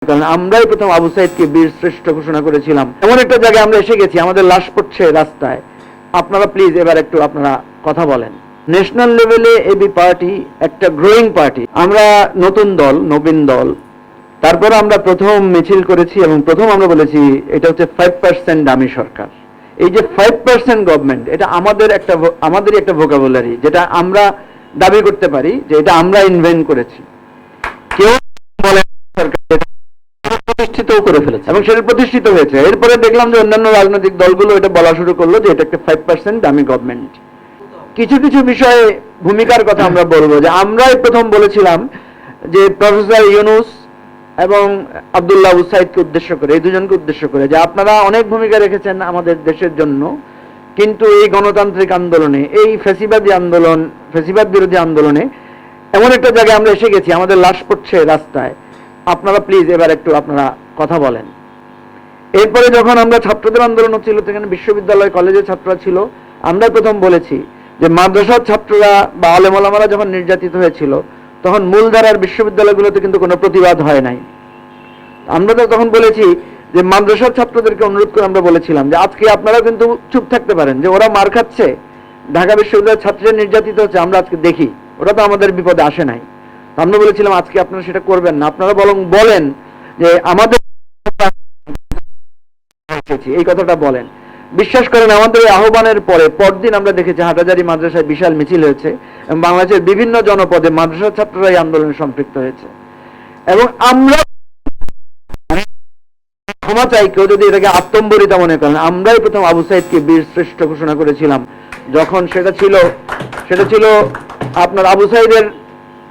কারণ আমরাই প্রথম আবু সাইদকে বীর শ্রেষ্ঠ ঘোষণা করেছিলাম। এমন একটা জায়গায় আমরা এসে গেছি, আমাদের লাশ পড়ছে রাস্তায়। আপনারা প্লিজ এবার একটু আপনারা কথা বলেন। ন্যাশনাল লেভেলে এবি পার্টি একটা গ্রোয়িং পার্টি, আমরা নতুন দল, নবীন দল। তারপর আমরা প্রথম মিছিল করেছি এবং প্রথম আমরা বলেছি এটা হচ্ছে 5% দামি সরকার। এই যে 5% গভর্নমেন্ট, এটা আমাদেরই একটা ভোকাবুলারি, যেটা আমরা দাবি করতে পারি যে এটা আমরা ইনভেন্ট করেছি। কেউ বলে সরকার প্রতিষ্ঠিত করে ফেলেছে এবং সেটা প্রতিষ্ঠিত হয়েছে। এরপরে দেখলাম যে অন্যান্য রাজনৈতিক দলগুলো এটা বলা শুরু করলো যে এটা একটা 5% দামি গভর্নমেন্ট। কিছু কিছু বিষয়ে ভূমিকার কথা আমরা বলবো, যে আমরাই প্রথম বলেছিলাম যে প্রফেসর ইউনূস এবং আব্দুল্লাহ আবু সাইদকে উদ্দেশ্য করে, এই দুজনকে উদ্দেশ্য করে, যে আপনারা অনেক ভূমিকা রেখেছেন আমাদের দেশের জন্য, কিন্তু এই গণতান্ত্রিক আন্দোলনে, এই ফ্যাসিবাদী আন্দোলন, ফ্যাসিবাদ বিরোধী আন্দোলনে এমন একটা জায়গায় আমরা এসে গেছি, আমাদের লাশ পড়ছে রাস্তায়। আপনারা প্লিজ এবার একটু আপনারা কথা বলেন। এরপরে যখন আমরা ছাত্রদের আন্দোলন হচ্ছিল, সেখানে বিশ্ববিদ্যালয় কলেজের ছাত্ররা ছিল, আমরা প্রথম বলেছি যে মাদ্রাসার ছাত্ররা বা আলেম ওলামারা যখন নির্যাতিত হয়েছিল, তখন মূলধারার বিশ্ববিদ্যালয়গুলোতে কিন্তু কোনো প্রতিবাদ হয় নাই। আমরা তো তখন বলেছি যে মাদ্রাসার ছাত্রদেরকে অনুরোধ করে আমরা বলেছিলাম যে আজকে আপনারা কিন্তু চুপ থাকতে পারেন, যে ওরা মার খাচ্ছে, ঢাকা বিশ্ববিদ্যালয়ের ছাত্রীরা নির্যাতিত হচ্ছে, আমরা আজকে দেখি, ওরা তো আমাদের বিপদে আসে নাই। আমরা বলেছিলাম আজকে আপনারা সেটা করবেন না, আপনারা বরং বলেন যে আমাদের এই কথাটা বলেন। বিশ্বাস করেন, আমাদের এই আহ্বানের পরদিন আমরা দেখেছি হাটহাজারী মাদ্রাসায় বিশাল মিছিল হয়েছে এবং বাংলাদেশের বিভিন্ন জনপদে মাদ্রাসা ছাত্ররা এই আন্দোলনে সম্পৃক্ত হয়েছে। এবং আমরা ক্ষমা চাই, কেউ যদি এটাকে আত্মম্বরিতা মনে করেন, আমরাই প্রথম আবু সাইদকে বীর শ্রেষ্ঠ ঘোষণা করেছিলাম। যখন সেটা ছিল আপনার আবু সাইদের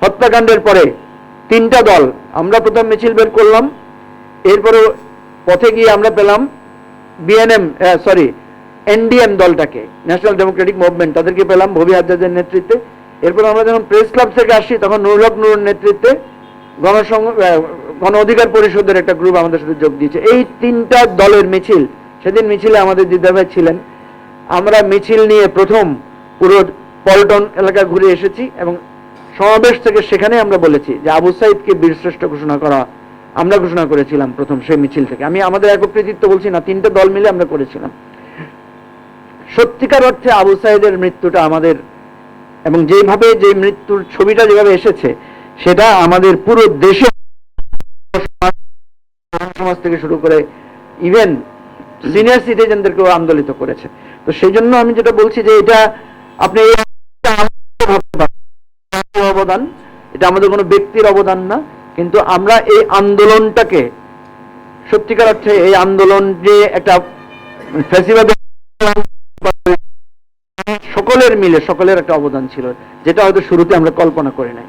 হত্যাকাণ্ডের পরে 3টা দল, আমরা প্রথম মিছিল বের করলাম। এরপরে পথে গিয়ে আমরা পেলাম এনডিএম দলটাকে, ন্যাশনাল ডেমোক্রেটিক মুভমেন্ট, তাদেরকে পেলাম ভবি হাজ্জাজের নেতৃত্বে। এরপর আমরা যখন প্রেস ক্লাব থেকে আসি, তখন নুরুল হক নুরুর নেতৃত্বে গণ অধিকার পরিষদের একটা গ্রুপ আমাদের সাথে যোগ দিয়েছে। এই 3টা দলের মিছিল, সেদিন মিছিলে আমাদের দিদা ভাই ছিলেন। আমরা মিছিল নিয়ে প্রথম পুরো পল্টন এলাকা ঘুরে এসেছি এবং সমাবেশ থেকে সেখানে আমরা বলেছি যে আবু সাইদকে বীরশ্রেষ্ঠ আমরা ঘোষণা করেছিলাম প্রথম সেই মিছিল থেকে। আমি আমাদের একক কৃতিত্ব বলছি না, 3টে দল মিলে আমরা করেছিলাম। সত্যিকার অর্থে আবু সাইদের মৃত্যুটা আমাদের, এবং যেভাবে যে মৃত্যুর ছবিটা যেভাবে এসেছে, সেটা আমাদের পুরো দেশে সমাজ থেকে শুরু করে ইভেন সিনিয়র সিটিজেনদেরকেও আন্দোলিত করেছে। তো সেই জন্য আমি যেটা বলছি যে এটা আপনি অবদান, এটা আমাদের কোনো ব্যক্তির অবদান না, কিন্তু আমরা এই আন্দোলনটাকে সত্যিকার অর্থে, এই আন্দোলন যে একটা ফ্যাসিবাদ, সকলের একটা অবদান ছিল, যেটা হয়তো শুরুতে আমরা কল্পনা করি নাই।